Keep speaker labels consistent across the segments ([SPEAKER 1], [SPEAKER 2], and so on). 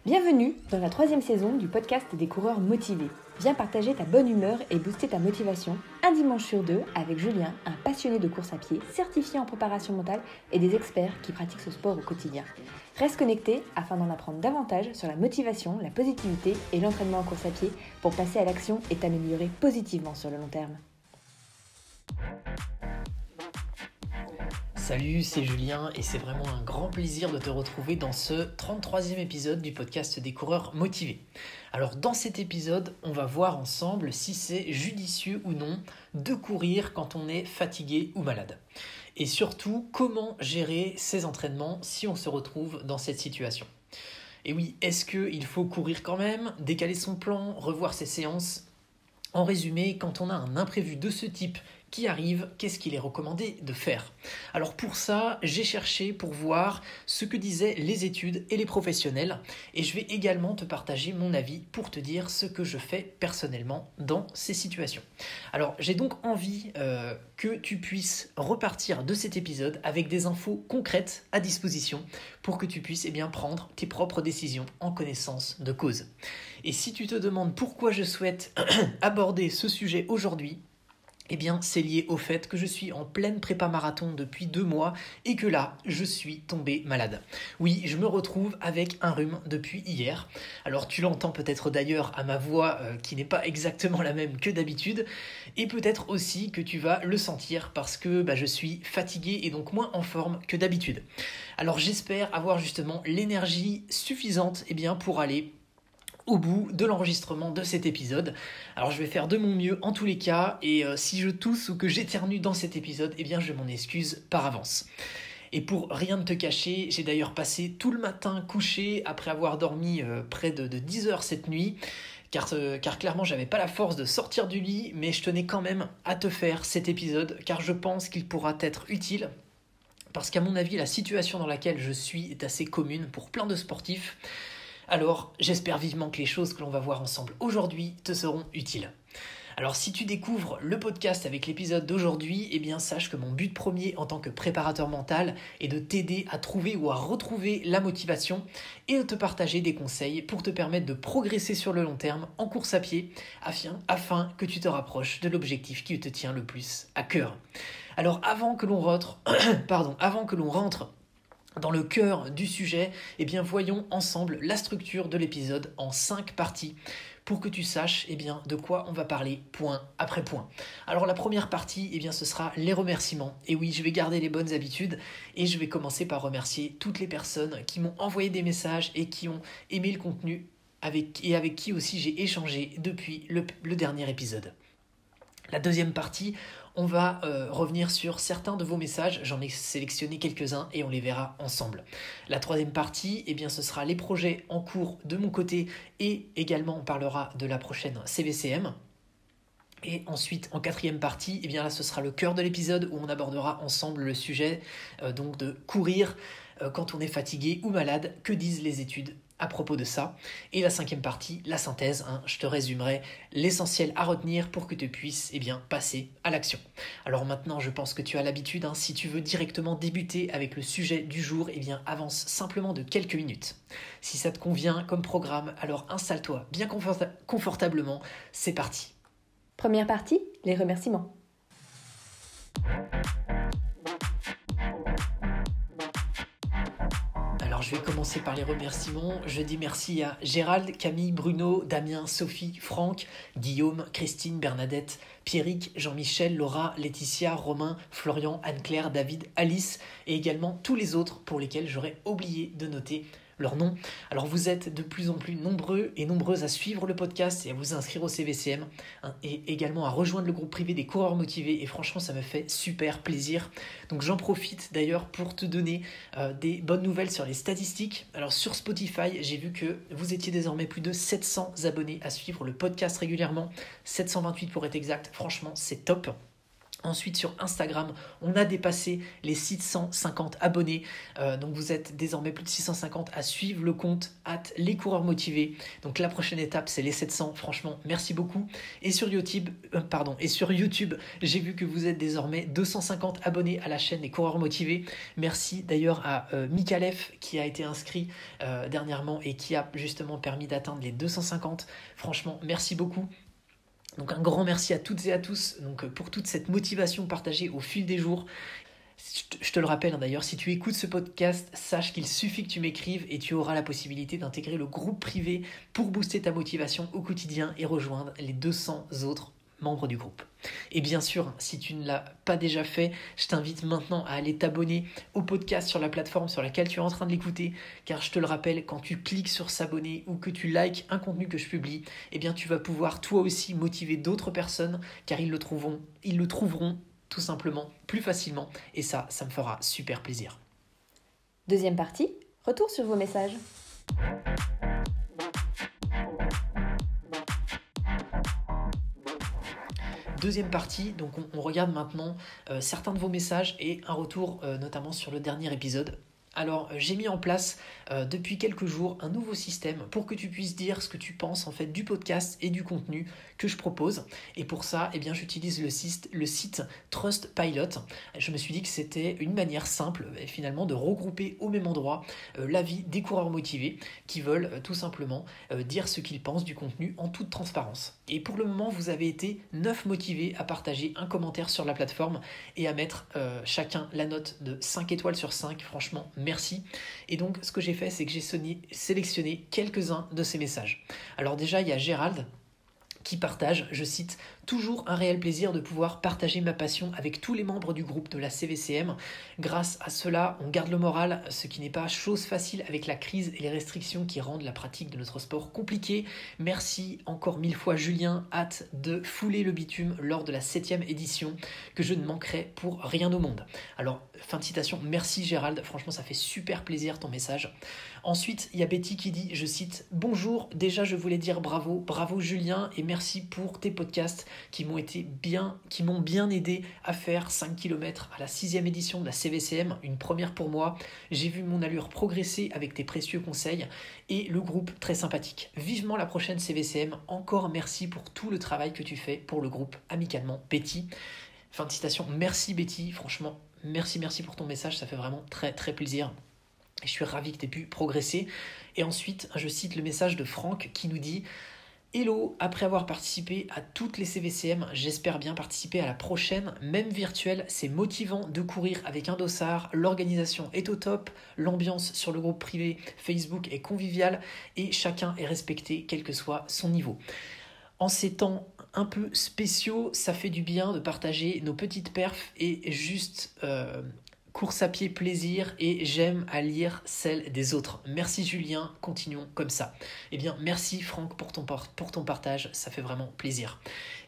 [SPEAKER 1] Bienvenue dans la 3e saison du podcast des coureurs motivés. Viens partager ta bonne humeur et booster ta motivation un dimanche sur 2 avec Julien, un passionné de course à pied, certifié en préparation mentale et des experts qui pratiquent ce sport au quotidien. Reste connecté afin d'en apprendre davantage sur la motivation, la positivité et l'entraînement en course à pied pour passer à l'action et t'améliorer positivement sur le long terme.
[SPEAKER 2] Salut, c'est Julien et c'est vraiment un grand plaisir de te retrouver dans ce 33e épisode du podcast des coureurs motivés. Alors dans cet épisode, on va voir ensemble si c'est judicieux ou non de courir quand on est fatigué ou malade. Et surtout, comment gérer ses entraînements si on se retrouve dans cette situation. Et oui, est-ce qu'il faut courir quand même, décaler son plan, revoir ses séances ? En résumé, quand on a un imprévu de ce type qui arrive, qu'est-ce qu'il est recommandé de faire ? Alors pour ça, j'ai cherché pour voir ce que disaient les études et les professionnels et je vais également te partager mon avis pour te dire ce que je fais personnellement dans ces situations. Alors j'ai donc envie que tu puisses repartir de cet épisode avec des infos concrètes à disposition pour que tu puisses prendre tes propres décisions en connaissance de cause. Et si tu te demandes pourquoi je souhaite aborder ce sujet aujourd'hui, c'est lié au fait que je suis en pleine prépa marathon depuis 2 mois et que là, je suis tombé malade. Oui, je me retrouve avec un rhume depuis hier. Alors tu l'entends peut-être d'ailleurs à ma voix qui n'est pas exactement la même que d'habitude et peut-être aussi que tu vas le sentir parce que je suis fatigué et donc moins en forme que d'habitude. Alors j'espère avoir justement l'énergie suffisante pour aller au bout de l'enregistrement de cet épisode. Alors je vais faire de mon mieux en tous les cas et si je tousse ou que j'éternue dans cet épisode, je m'en excuse par avance. Et pour rien te cacher, j'ai d'ailleurs passé tout le matin couché après avoir dormi près de 10 heures cette nuit car clairement j'avais pas la force de sortir du lit, mais je tenais quand même à te faire cet épisode car je pense qu'il pourra t'être utile. Parce qu'à mon avis, la situation dans laquelle je suis est assez commune pour plein de sportifs. Alors, j'espère vivement que les choses que l'on va voir ensemble aujourd'hui te seront utiles. Alors, si tu découvres le podcast avec l'épisode d'aujourd'hui, sache que mon but premier en tant que préparateur mental est de t'aider à trouver ou à retrouver la motivation et de te partager des conseils pour te permettre de progresser sur le long terme en course à pied afin que tu te rapproches de l'objectif qui te tient le plus à cœur. Alors, avant que l'on rentre dans le cœur du sujet, voyons ensemble la structure de l'épisode en 5 parties pour que tu saches de quoi on va parler point après point. Alors la première partie, ce sera les remerciements. Et oui, je vais garder les bonnes habitudes et je vais commencer par remercier toutes les personnes qui m'ont envoyé des messages et qui ont aimé le contenu avec qui aussi j'ai échangé depuis le dernier épisode. La deuxième partie, on va revenir sur certains de vos messages. J'en ai sélectionné quelques-uns et on les verra ensemble. La troisième partie, ce sera les projets en cours de mon côté et également on parlera de la prochaine CVCM. Et ensuite, en quatrième partie, là, ce sera le cœur de l'épisode où on abordera ensemble le sujet donc de courir quand on est fatigué ou malade. Que disent les études à propos de ça? Et la cinquième partie, la synthèse, je te résumerai l'essentiel à retenir pour que tu puisses passer à l'action. Alors maintenant, je pense que tu as l'habitude, si tu veux directement débuter avec le sujet du jour, avance simplement de quelques minutes. Si ça te convient comme programme, alors installe-toi bien confortablement, c'est parti.
[SPEAKER 1] Première partie, les remerciements.
[SPEAKER 2] Alors je vais commencer par les remerciements. Je dis merci à Gérald, Camille, Bruno, Damien, Sophie, Franck, Guillaume, Christine, Bernadette, Pierrick, Jean-Michel, Laura, Laetitia, Romain, Florian, Anne-Claire, David, Alice et également tous les autres pour lesquels j'aurais oublié de noter leur nom. Alors vous êtes de plus en plus nombreux et nombreuses à suivre le podcast et à vous inscrire au CVCM et également à rejoindre le groupe privé des coureurs motivés et franchement ça me fait super plaisir. Donc j'en profite d'ailleurs pour te donner des bonnes nouvelles sur les statistiques. Alors sur Spotify, j'ai vu que vous étiez désormais plus de 700 abonnés à suivre le podcast régulièrement, 728 pour être exact. Franchement c'est top. Ensuite, sur Instagram, on a dépassé les 650 abonnés. Donc, vous êtes désormais plus de 650 à suivre le compte @lescoureursmotivés. Donc, la prochaine étape, c'est les 700. Franchement, merci beaucoup. Et sur YouTube, j'ai vu que vous êtes désormais 250 abonnés à la chaîne des coureurs motivés. Merci d'ailleurs à Mikalef qui a été inscrit dernièrement et qui a justement permis d'atteindre les 250. Franchement, merci beaucoup. Donc un grand merci à toutes et à tous pour toute cette motivation partagée au fil des jours. Je te le rappelle d'ailleurs, si tu écoutes ce podcast, sache qu'il suffit que tu m'écrives et tu auras la possibilité d'intégrer le groupe privé pour booster ta motivation au quotidien et rejoindre les 200 autres membres du groupe. Et bien sûr, si tu ne l'as pas déjà fait, je t'invite maintenant à aller t'abonner au podcast sur la plateforme sur laquelle tu es en train de l'écouter, car je te le rappelle, quand tu cliques sur s'abonner ou que tu likes un contenu que je publie, eh bien tu vas pouvoir toi aussi motiver d'autres personnes, car ils le trouveront tout simplement plus facilement, et ça me fera super plaisir.
[SPEAKER 1] Deuxième partie, retour sur vos messages.
[SPEAKER 2] Deuxième partie, donc on regarde maintenant certains de vos messages et un retour notamment sur le dernier épisode. Alors, j'ai mis en place depuis quelques jours un nouveau système pour que tu puisses dire ce que tu penses en fait du podcast et du contenu que je propose. Et pour ça, eh bien, j'utilise le site Trustpilot. Je me suis dit que c'était une manière simple finalement de regrouper au même endroit l'avis des coureurs motivés qui veulent tout simplement dire ce qu'ils pensent du contenu en toute transparence. Et pour le moment, vous avez été 9 motivés à partager un commentaire sur la plateforme et à mettre chacun la note de 5 étoiles sur 5. Franchement, merci. Et donc, ce que j'ai fait, c'est que j'ai sélectionné quelques-uns de ces messages. Alors déjà, il y a Gérald qui partage, je cite, « Toujours un réel plaisir de pouvoir partager ma passion avec tous les membres du groupe de la CVCM. Grâce à cela, on garde le moral, ce qui n'est pas chose facile avec la crise et les restrictions qui rendent la pratique de notre sport compliquée. Merci encore 1000 fois Julien, hâte de fouler le bitume lors de la 7e édition que je ne manquerai pour rien au monde. » Alors, fin de citation, merci Gérald, franchement ça fait super plaisir ton message. Ensuite, il y a Betty qui dit, je cite, « Bonjour, déjà je voulais dire bravo Julien et merci pour tes podcasts qui m'ont bien aidé à faire 5 km à la 6e édition de la CVCM, une première pour moi. J'ai vu mon allure progresser avec tes précieux conseils et le groupe très sympathique. Vivement la prochaine CVCM, encore merci pour tout le travail que tu fais pour le groupe. Amicalement, Betty. » Fin de citation, merci Betty, franchement, merci pour ton message, ça fait vraiment très très plaisir. Et je suis ravi que tu aies pu progresser. Et ensuite, je cite le message de Franck qui nous dit « Hello, après avoir participé à toutes les CVCM, j'espère bien participer à la prochaine, même virtuelle. C'est motivant de courir avec un dossard, l'organisation est au top, l'ambiance sur le groupe privé Facebook est conviviale et chacun est respecté quel que soit son niveau. En ces temps un peu spéciaux, ça fait du bien de partager nos petites perfs et juste... course à pied plaisir et j'aime à lire celles des autres. Merci Julien, continuons comme ça. Eh bien, merci Franck pour ton partage, ça fait vraiment plaisir.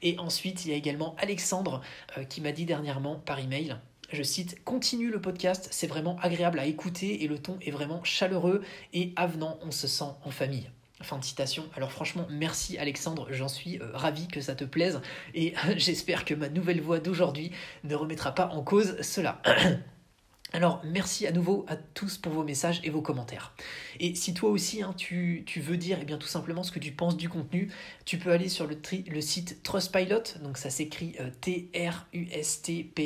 [SPEAKER 2] Et ensuite, il y a également Alexandre qui m'a dit dernièrement par email, je cite, « Continue le podcast, c'est vraiment agréable à écouter et le ton est vraiment chaleureux et avenant, on se sent en famille. » Fin de citation. Alors franchement, merci Alexandre, j'en suis ravi que ça te plaise et j'espère que ma nouvelle voix d'aujourd'hui ne remettra pas en cause cela. Alors, merci à nouveau à tous pour vos messages et vos commentaires. Et si toi aussi, tu veux dire tout simplement ce que tu penses du contenu, tu peux aller sur le site Trustpilot, donc ça s'écrit Trustpilot,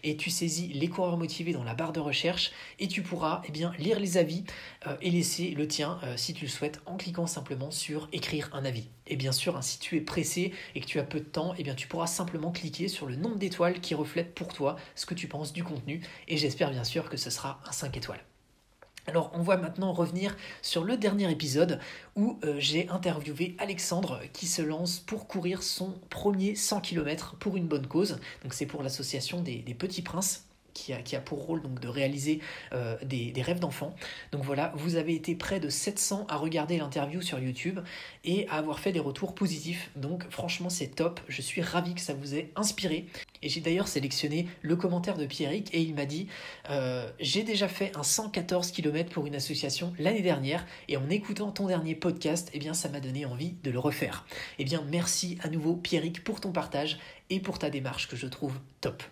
[SPEAKER 2] et tu saisis les coureurs motivés dans la barre de recherche et tu pourras lire les avis et laisser le tien si tu le souhaites en cliquant simplement sur écrire un avis. Et bien sûr, si tu es pressé et que tu as peu de temps, tu pourras simplement cliquer sur le nombre d'étoiles qui reflète pour toi ce que tu penses du contenu et j'espère bien sûr que ce sera un 5 étoiles. Alors, on va maintenant revenir sur le dernier épisode où j'ai interviewé Alexandre qui se lance pour courir son premier 100 km pour une bonne cause. Donc, c'est pour l'association des Petits Princes. qui a pour rôle donc de réaliser des rêves d'enfants. Donc voilà, vous avez été près de 700 à regarder l'interview sur YouTube et à avoir fait des retours positifs. Donc franchement c'est top, je suis ravi que ça vous ait inspiré. Et j'ai d'ailleurs sélectionné le commentaire de Pierrick et il m'a dit j'ai déjà fait un 114 km pour une association l'année dernière et en écoutant ton dernier podcast, eh bien ça m'a donné envie de le refaire. Eh bien merci à nouveau Pierrick pour ton partage et pour ta démarche que je trouve top.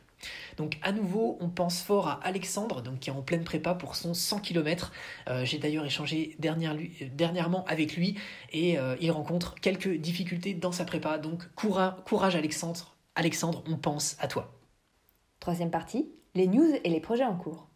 [SPEAKER 2] Donc à nouveau, on pense fort à Alexandre, donc, qui est en pleine prépa pour son 100 km. J'ai d'ailleurs échangé dernièrement avec lui et il rencontre quelques difficultés dans sa prépa. Donc courage Alexandre. Alexandre, on pense à toi.
[SPEAKER 1] Troisième partie, les news et les projets en cours.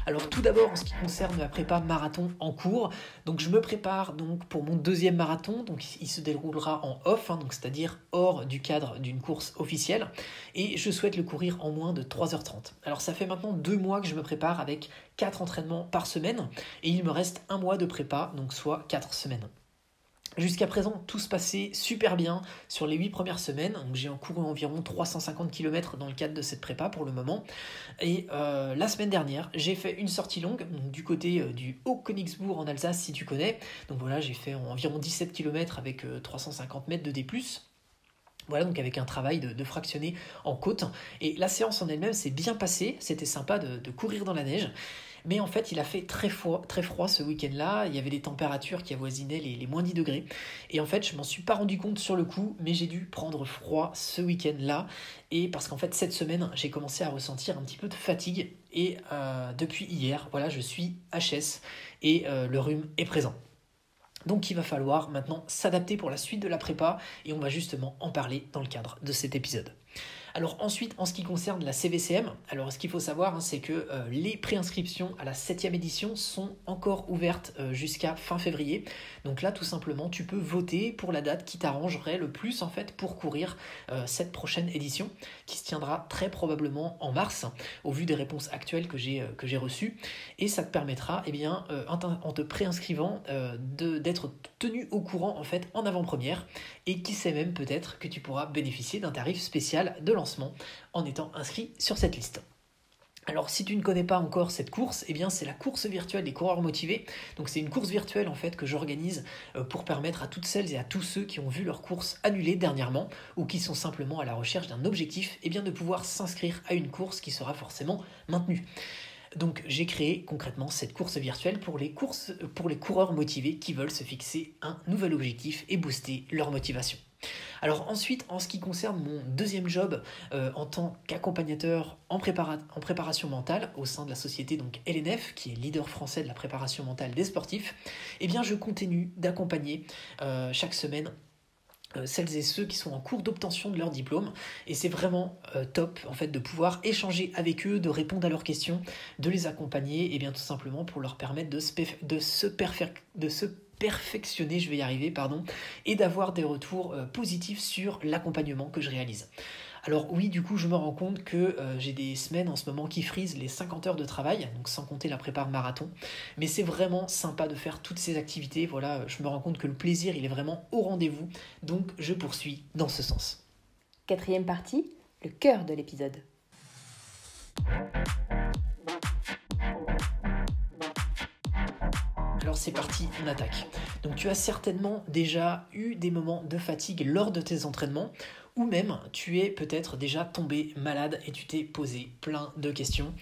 [SPEAKER 2] Alors tout d'abord en ce qui concerne ma prépa marathon en cours, donc je me prépare donc pour mon deuxième marathon, donc il se déroulera en off, donc c'est-à-dire hors du cadre d'une course officielle, et je souhaite le courir en moins de 3h30. Alors ça fait maintenant 2 mois que je me prépare avec 4 entraînements par semaine, et il me reste 1 mois de prépa, donc soit 4 semaines. Jusqu'à présent, tout se passait super bien sur les 8 premières semaines. Donc, j'ai couru environ 350 km dans le cadre de cette prépa pour le moment. Et la semaine dernière, j'ai fait une sortie longue du côté du Haut-Königsbourg en Alsace, si tu connais. Donc voilà, j'ai fait environ 17 km avec 350 mètres de D+. Voilà, donc avec un travail de fractionné en côte. Et la séance en elle-même s'est bien passée. C'était sympa de courir dans la neige. Mais en fait, il a fait très froid ce week-end-là. Il y avait des températures qui avoisinaient les moins 10 degrés. Et en fait, je m'en suis pas rendu compte sur le coup, mais j'ai dû prendre froid ce week-end-là. Et parce qu'en fait, cette semaine, j'ai commencé à ressentir un petit peu de fatigue. Et depuis hier, voilà, je suis HS et le rhume est présent. Donc il va falloir maintenant s'adapter pour la suite de la prépa et on va justement en parler dans le cadre de cet épisode. Alors ensuite, en ce qui concerne la CVCM, alors ce qu'il faut savoir, c'est que les préinscriptions à la 7e édition sont encore ouvertes jusqu'à fin février. Donc là, tout simplement, tu peux voter pour la date qui t'arrangerait le plus en fait pour courir cette prochaine édition qui se tiendra très probablement en mars au vu des réponses actuelles que j'ai reçues. Et ça te permettra, en te préinscrivant, d'être tenu au courant en fait en avant-première et qui sait même peut-être que tu pourras bénéficier d'un tarif spécial de lancement en étant inscrit sur cette liste. Alors si tu ne connais pas encore cette course, c'est la course virtuelle des coureurs motivés. Donc c'est une course virtuelle en fait que j'organise pour permettre à toutes celles et à tous ceux qui ont vu leur course annulée dernièrement ou qui sont simplement à la recherche d'un objectif, de pouvoir s'inscrire à une course qui sera forcément maintenue. Donc j'ai créé concrètement cette course virtuelle pour les coureurs motivés qui veulent se fixer un nouvel objectif et booster leur motivation. Alors ensuite, en ce qui concerne mon deuxième job en tant qu'accompagnateur en préparation mentale au sein de la société donc LNF, qui est leader français de la préparation mentale des sportifs, je continue d'accompagner chaque semaine celles et ceux qui sont en cours d'obtention de leur diplôme et c'est vraiment top en fait de pouvoir échanger avec eux, de répondre à leurs questions, de les accompagner tout simplement pour leur permettre de se perfectionner, et d'avoir des retours positifs sur l'accompagnement que je réalise. Alors oui, du coup, je me rends compte que j'ai des semaines en ce moment qui frisent les 50 heures de travail, donc sans compter la prépa marathon. Mais c'est vraiment sympa de faire toutes ces activités. Voilà, je me rends compte que le plaisir, il est vraiment au rendez-vous. Donc, je poursuis dans ce sens.
[SPEAKER 1] 4e partie, le cœur de l'épisode.
[SPEAKER 2] Alors c'est parti, on attaque. Donc tu as certainement déjà eu des moments de fatigue lors de tes entraînements ou même tu es peut-être déjà tombé malade et tu t'es posé plein de questions.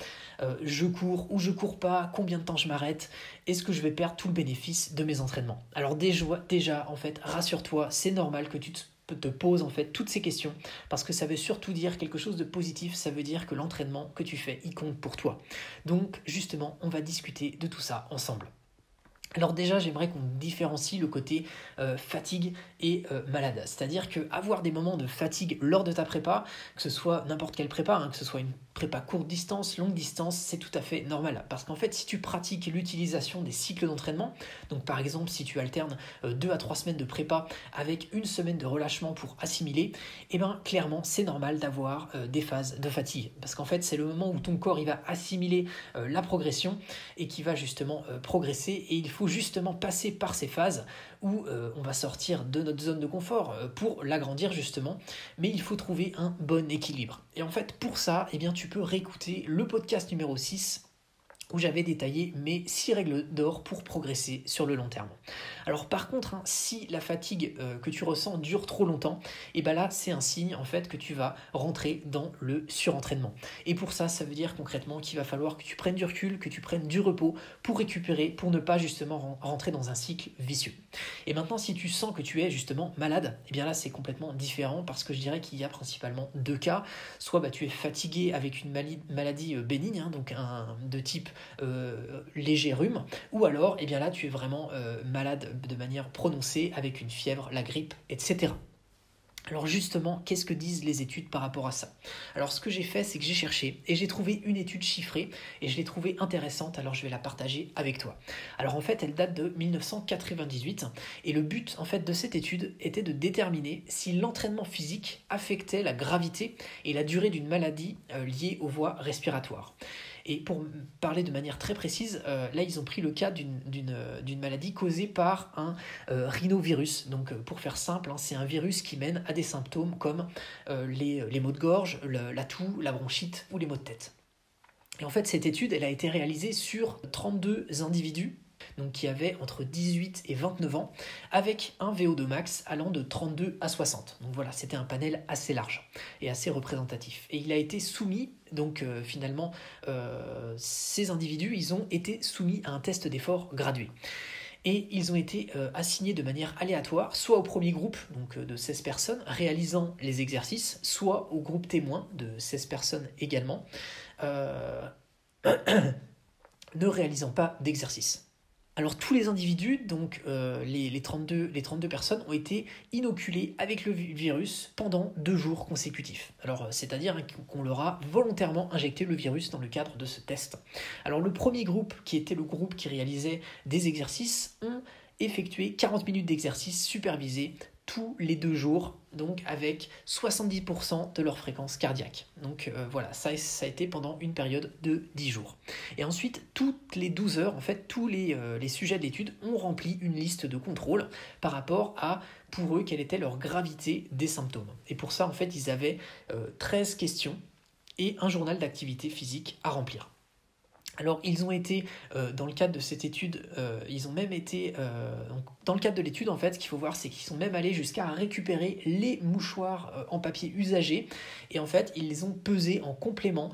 [SPEAKER 2] Je cours ou je cours pas, combien de temps je m'arrête, est-ce que je vais perdre tout le bénéfice de mes entraînements? Alors déjà en fait, rassure-toi, c'est normal que tu te poses en fait toutes ces questions parce que ça veut surtout dire quelque chose de positif, ça veut dire que l'entraînement que tu fais, il compte pour toi. Donc justement, on va discuter de tout ça ensemble. Alors déjà, j'aimerais qu'on différencie le côté fatigue et malade. C'est-à-dire qu'avoir des moments de fatigue lors de ta prépa, que ce soit n'importe quelle prépa, que ce soit une prépa courte distance, longue distance, c'est tout à fait normal. Parce qu'en fait, si tu pratiques l'utilisation des cycles d'entraînement, donc par exemple, si tu alternes 2 à 3 semaines de prépa avec une semaine de relâchement pour assimiler, clairement, c'est normal d'avoir des phases de fatigue. Parce qu'en fait, c'est le moment où ton corps il va assimiler la progression et qui va justement progresser et il faut justement passer par ces phases où on va sortir de notre zone de confort pour l'agrandir justement, mais il faut trouver un bon équilibre. Et en fait, pour ça, eh bien, tu peux réécouter le podcast numéro 6 où j'avais détaillé mes 6 règles d'or pour progresser sur le long terme. Alors par contre, si la fatigue que tu ressens dure trop longtemps, et ben là c'est un signe en fait que tu vas rentrer dans le surentraînement. Et pour ça, ça veut dire concrètement qu'il va falloir que tu prennes du recul, que tu prennes du repos pour récupérer, pour ne pas justement rentrer dans un cycle vicieux. Et maintenant, si tu sens que tu es justement malade, et bien là c'est complètement différent parce que je dirais qu'il y a principalement 2 cas. Soit tu es fatigué avec une maladie bénigne, donc de type léger rhume, ou alors eh bien là tu es vraiment malade de manière prononcée avec une fièvre, la grippe, etc. Alors justement, qu'est-ce que disent les études par rapport à ça? Alors ce que j'ai fait, c'est que j'ai cherché et j'ai trouvé une étude chiffrée et je l'ai trouvée intéressante, alors je vais la partager avec toi. Alors en fait, elle date de 1998 et le but en fait de cette étude était de déterminer si l'entraînement physique affectait la gravité et la durée d'une maladie liée aux voies respiratoires. Et pour parler de manière très précise, là ils ont pris le cas d'une maladie causée par un rhinovirus. Donc pour faire simple, c'est un virus qui mène à des symptômes comme les maux de gorge, la toux, la bronchite ou les maux de tête. Et en fait cette étude elle a été réalisée sur 32 individus donc qui avaient entre 18 et 29 ans, avec un VO2 max allant de 32 à 60. Donc voilà, c'était un panel assez large et assez représentatif. Et il a été soumis, donc finalement, ces individus, ils ont été soumis à un test d'effort gradué. Et ils ont été assignés de manière aléatoire, soit au premier groupe donc de 16 personnes réalisant les exercices, soit au groupe témoin de 16 personnes également, ne réalisant pas d'exercice. Alors tous les individus, donc les 32 personnes, ont été inoculés avec le virus pendant 2 jours consécutifs. Alors c'est-à-dire qu'on leur a volontairement injecté le virus dans le cadre de ce test. Alors le premier groupe, qui était le groupe qui réalisait des exercices, ont effectué 40 minutes d'exercice supervisé tous les 2 jours, donc avec 70% de leur fréquence cardiaque. Donc voilà, ça a été pendant une période de 10 jours. Et ensuite, toutes les 12 heures, en fait, tous les sujets de l'étude ont rempli une liste de contrôle par rapport à, pour eux, quelle était leur gravité des symptômes. Et pour ça, en fait, ils avaient 13 questions et un journal d'activité physique à remplir. Alors ils ont été, dans le cadre de cette étude, dans le cadre de l'étude en fait, ce qu'il faut voir c'est qu'ils sont même allés jusqu'à récupérer les mouchoirs en papier usagés et en fait ils les ont pesés en complément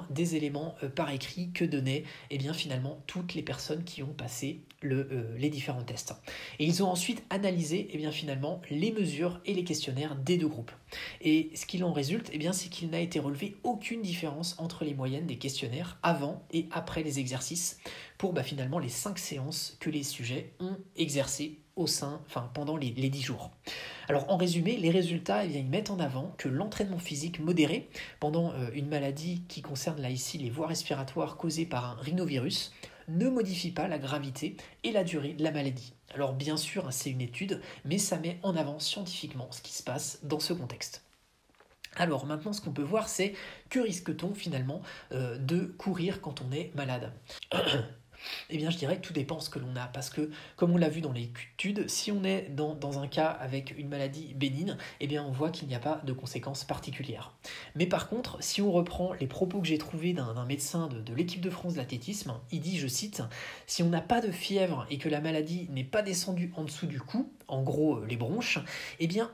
[SPEAKER 2] des éléments par écrit que donnaient finalement toutes les personnes qui ont passé les différents tests. Et ils ont ensuite analysé finalement les mesures et les questionnaires des 2 groupes. Et ce qu'il en résulte, c'est qu'il n'a été relevé aucune différence entre les moyennes des questionnaires avant et après les exercices pour finalement les 5 séances que les sujets ont exercées pendant les 10 jours. Alors en résumé, les résultats ils mettent en avant que l'entraînement physique modéré pendant une maladie qui concerne là ici les voies respiratoires causées par un rhinovirus ne modifie pas la gravité et la durée de la maladie. Alors bien sûr, c'est une étude, mais ça met en avant scientifiquement ce qui se passe dans ce contexte. Alors maintenant, ce qu'on peut voir, c'est que risque-t-on finalement de courir quand on est malade ? Eh bien, je dirais que tout dépend ce que l'on a, parce que, comme on l'a vu dans l'étude, si on est dans un cas avec une maladie bénigne, on voit qu'il n'y a pas de conséquences particulières. Mais par contre, si on reprend les propos que j'ai trouvés d'un médecin de l'équipe de France d'athlétisme, il dit, je cite, « Si on n'a pas de fièvre et que la maladie n'est pas descendue en dessous du cou, en gros les bronches,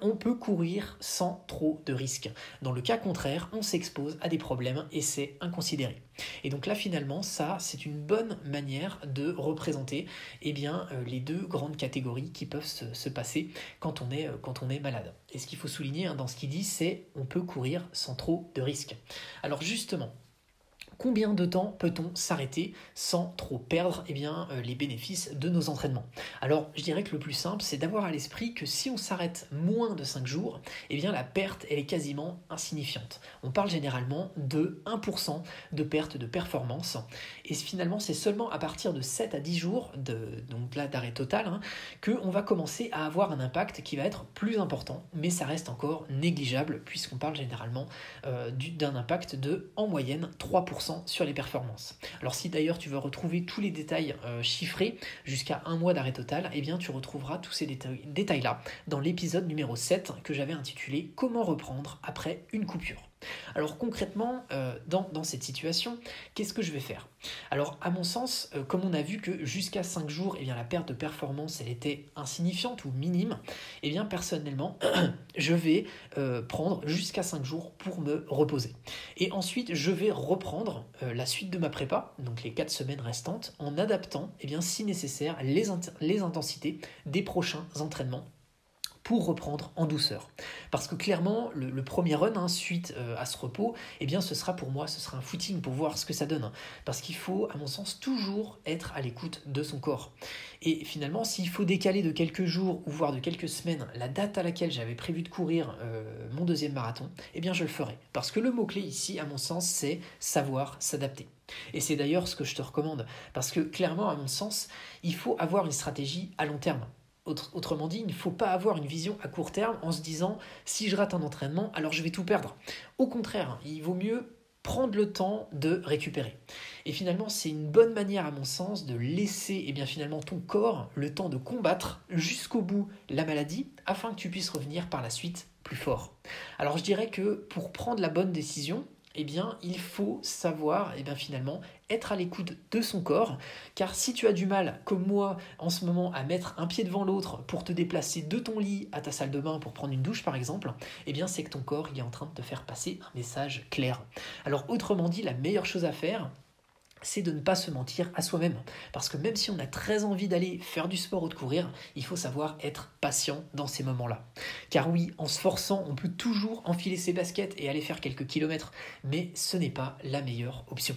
[SPEAKER 2] on peut courir sans trop de risques. Dans le cas contraire, on s'expose à des problèmes et c'est inconsidéré. » Et donc là finalement, ça c'est une bonne manière de représenter les 2 grandes catégories qui peuvent se passer quand on est malade. Et ce qu'il faut souligner dans ce qu'il dit, c'est on peut courir sans trop de risques. Alors justement, combien de temps peut-on s'arrêter sans trop perdre les bénéfices de nos entraînements ? Alors, je dirais que le plus simple, c'est d'avoir à l'esprit que si on s'arrête moins de 5 jours, la perte, elle est quasiment insignifiante. On parle généralement de 1% de perte de performance. Et finalement, c'est seulement à partir de 7 à 10 jours d'arrêt total qu'on va commencer à avoir un impact qui va être plus important. Mais ça reste encore négligeable puisqu'on parle généralement d'un impact de, en moyenne, 3%. 10% sur les performances. Alors si d'ailleurs tu veux retrouver tous les détails chiffrés jusqu'à 1 mois d'arrêt total, eh bien tu retrouveras tous ces détails-là dans l'épisode numéro 7 que j'avais intitulé « Comment reprendre après une coupure ». Alors concrètement, dans cette situation, qu'est-ce que je vais faire ? Alors à mon sens, comme on a vu que jusqu'à 5 jours, eh bien, la perte de performance elle était insignifiante ou minime, eh bien personnellement, je vais prendre jusqu'à 5 jours pour me reposer. Et ensuite, je vais reprendre la suite de ma prépa, donc les 4 semaines restantes, en adaptant, eh bien, si nécessaire, les intensités des prochains entraînements pour reprendre en douceur. Parce que clairement, le premier run, suite à ce repos, eh bien ce sera pour moi, ce sera un footing pour voir ce que ça donne. Parce qu'il faut, à mon sens, toujours être à l'écoute de son corps. Et finalement, s'il faut décaler de quelques jours ou voire de quelques semaines la date à laquelle j'avais prévu de courir mon 2e marathon, eh bien je le ferai. Parce que le mot-clé ici, à mon sens, c'est savoir s'adapter. Et c'est d'ailleurs ce que je te recommande. Parce que clairement, à mon sens, il faut avoir une stratégie à long terme. Autrement dit, il ne faut pas avoir une vision à court terme en se disant « si je rate un entraînement, alors je vais tout perdre ». Au contraire, il vaut mieux prendre le temps de récupérer. Et finalement, c'est une bonne manière à mon sens de laisser finalement ton corps le temps de combattre jusqu'au bout la maladie afin que tu puisses revenir par la suite plus fort. Alors je dirais que pour prendre la bonne décision, il faut savoir finalement être à l'écoute de son corps, car si tu as du mal, comme moi en ce moment, à mettre un pied devant l'autre pour te déplacer de ton lit à ta salle de bain pour prendre une douche par exemple, c'est que ton corps il est en train de te faire passer un message clair. Alors autrement dit, la meilleure chose à faire, c'est de ne pas se mentir à soi-même. Parce que même si on a très envie d'aller faire du sport ou de courir, il faut savoir être patient dans ces moments-là. Car oui, en se forçant, on peut toujours enfiler ses baskets et aller faire quelques kilomètres, mais ce n'est pas la meilleure option.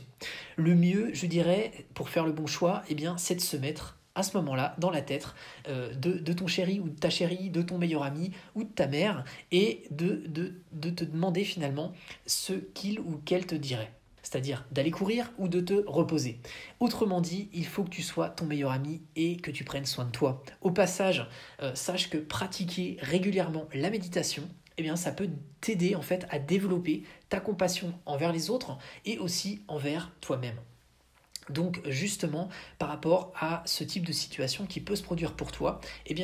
[SPEAKER 2] Le mieux, je dirais, pour faire le bon choix, c'est de se mettre à ce moment-là dans la tête de ton chéri ou de ta chérie, de ton meilleur ami ou de ta mère, et de te demander finalement ce qu'il ou qu'elle te dirait. C'est-à-dire d'aller courir ou de te reposer. Autrement dit, il faut que tu sois ton meilleur ami et que tu prennes soin de toi. Au passage, sache que pratiquer régulièrement la méditation, ça peut t'aider en fait à développer ta compassion envers les autres et aussi envers toi-même. Donc justement, par rapport à ce type de situation qui peut se produire pour toi,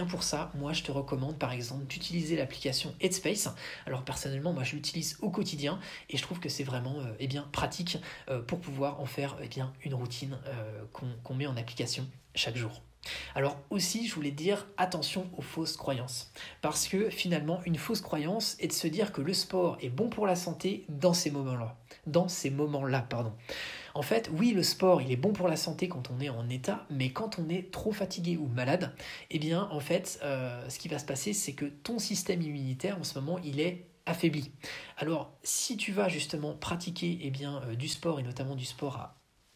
[SPEAKER 2] pour ça, moi je te recommande par exemple d'utiliser l'application Headspace. Alors personnellement, moi je l'utilise au quotidien et je trouve que c'est vraiment pratique pour pouvoir en faire une routine qu'on met en application chaque jour. Alors aussi, je voulais dire attention aux fausses croyances. Parce que finalement, une fausse croyance est de se dire que le sport est bon pour la santé dans ces moments-là. En fait, oui, le sport, il est bon pour la santé quand on est en état, mais quand on est trop fatigué ou malade, ce qui va se passer, c'est que ton système immunitaire, en ce moment, il est affaibli. Alors, si tu vas justement pratiquer du sport, et notamment du sport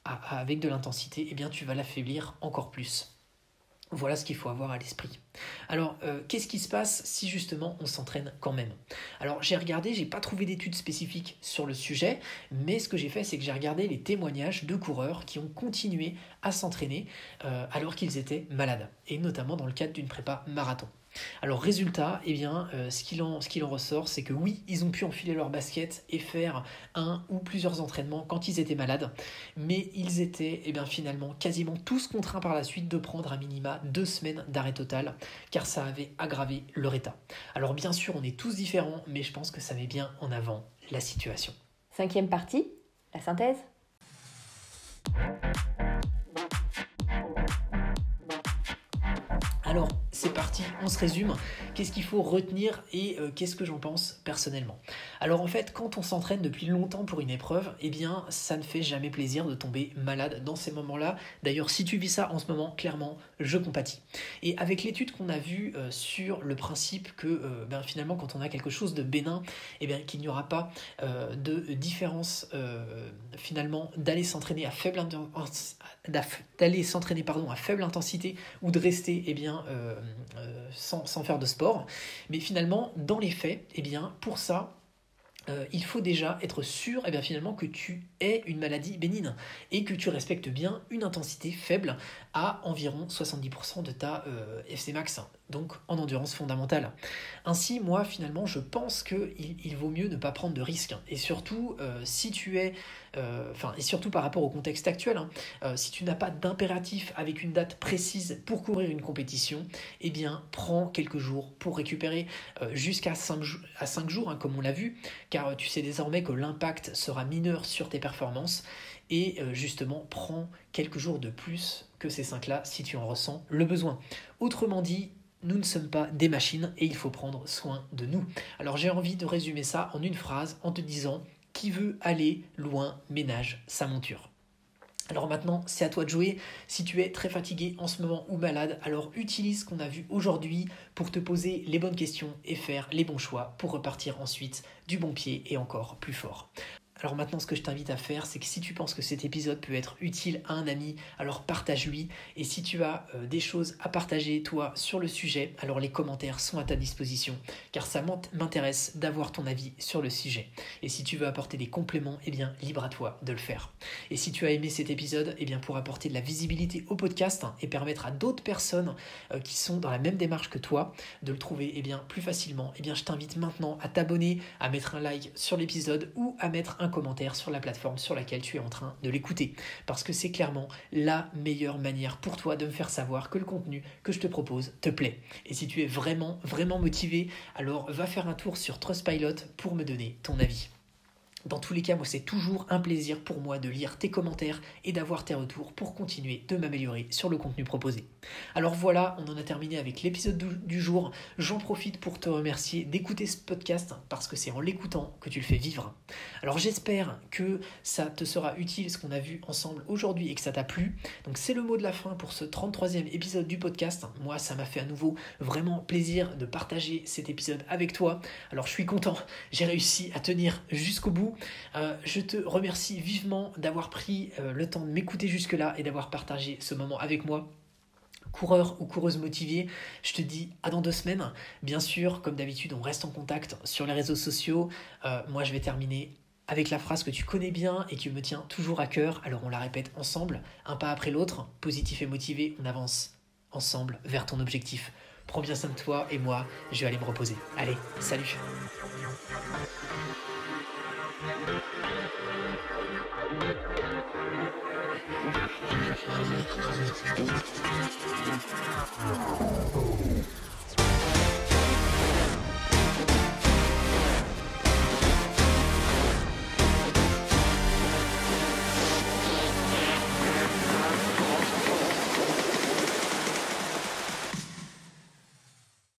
[SPEAKER 2] avec de l'intensité, tu vas l'affaiblir encore plus. Voilà ce qu'il faut avoir à l'esprit. Alors, qu'est-ce qui se passe si justement on s'entraîne quand même ? Alors, j'ai pas trouvé d'études spécifiques sur le sujet, mais ce que j'ai fait, c'est que j'ai regardé les témoignages de coureurs qui ont continué à s'entraîner alors qu'ils étaient malades, et notamment dans le cadre d'une prépa marathon. Alors résultat, ce qu'il en ressort, c'est que oui, ils ont pu enfiler leur basket et faire un ou plusieurs entraînements quand ils étaient malades, mais ils étaient finalement quasiment tous contraints par la suite de prendre à minima 2 semaines d'arrêt total, car ça avait aggravé leur état. Alors bien sûr, on est tous différents, mais je pense que ça met bien en avant la situation.
[SPEAKER 1] 5e partie, la synthèse.
[SPEAKER 2] Alors, c'est parti, on se résume. Qu'est-ce qu'il faut retenir et qu'est-ce que j'en pense personnellement ? Alors en fait, quand on s'entraîne depuis longtemps pour une épreuve, ça ne fait jamais plaisir de tomber malade dans ces moments-là. D'ailleurs, si tu vis ça en ce moment, clairement, je compatis. Et avec l'étude qu'on a vue sur le principe que finalement, quand on a quelque chose de bénin, qu'il n'y aura pas de différence finalement d'aller s'entraîner à faible intensité ou de rester sans faire de sport. Mais finalement, dans les faits, pour ça, il faut déjà être sûr finalement que tu aies une maladie bénigne et que tu respectes bien une intensité faible à environ 70% de ta FC max. donc en endurance fondamentale. Ainsi, moi, finalement, je pense qu'il vaut mieux ne pas prendre de risques. Et surtout, et surtout par rapport au contexte actuel, si tu n'as pas d'impératif avec une date précise pour courir une compétition, eh bien, prends quelques jours pour récupérer jusqu'à 5 jours, comme on l'a vu, car tu sais désormais que l'impact sera mineur sur tes performances. Et justement, prends quelques jours de plus que ces 5-là si tu en ressens le besoin. Autrement dit, nous ne sommes pas des machines et il faut prendre soin de nous. Alors j'ai envie de résumer ça en une phrase en te disant « Qui veut aller loin ménage sa monture ». Alors maintenant, c'est à toi de jouer. Si tu es très fatigué en ce moment ou malade, alors utilise ce qu'on a vu aujourd'hui pour te poser les bonnes questions et faire les bons choix pour repartir ensuite du bon pied et encore plus fort. Alors maintenant, ce que je t'invite à faire, c'est que si tu penses que cet épisode peut être utile à un ami, alors partage-lui. Et si tu as des choses à partager, toi, sur le sujet, alors les commentaires sont à ta disposition, car ça m'intéresse d'avoir ton avis sur le sujet. Et si tu veux apporter des compléments, eh bien, libre à toi de le faire. Et si tu as aimé cet épisode, eh bien, pour apporter de la visibilité au podcast et permettre à d'autres personnes qui sont dans la même démarche que toi de le trouver plus facilement, eh bien, je t'invite maintenant à t'abonner, à mettre un like sur l'épisode ou à mettre un commentaire sur la plateforme sur laquelle tu es en train de l'écouter. Parce que c'est clairement la meilleure manière pour toi de me faire savoir que le contenu que je te propose te plaît. Et si tu es vraiment, vraiment motivé, alors va faire un tour sur Trustpilot pour me donner ton avis. Dans tous les cas, moi, c'est toujours un plaisir pour moi de lire tes commentaires et d'avoir tes retours pour continuer de m'améliorer sur le contenu proposé. Alors voilà, on en a terminé avec l'épisode du jour. J'en profite pour te remercier d'écouter ce podcast parce que c'est en l'écoutant que tu le fais vivre. Alors j'espère que ça te sera utile ce qu'on a vu ensemble aujourd'hui et que ça t'a plu. Donc c'est le mot de la fin pour ce 33e épisode du podcast. Moi, ça m'a fait à nouveau vraiment plaisir de partager cet épisode avec toi. Alors je suis content, j'ai réussi à tenir jusqu'au bout. Je te remercie vivement d'avoir pris le temps de m'écouter jusque-là et d'avoir partagé ce moment avec moi. Coureur ou coureuse motivée, je te dis à dans 2 semaines. Bien sûr, comme d'habitude, on reste en contact sur les réseaux sociaux. Moi, je vais terminer avec la phrase que tu connais bien et qui me tient toujours à cœur. Alors, on la répète ensemble, un pas après l'autre. Positif et motivé, on avance ensemble vers ton objectif. Prends bien soin de toi et moi, je vais aller me reposer. Allez, salut!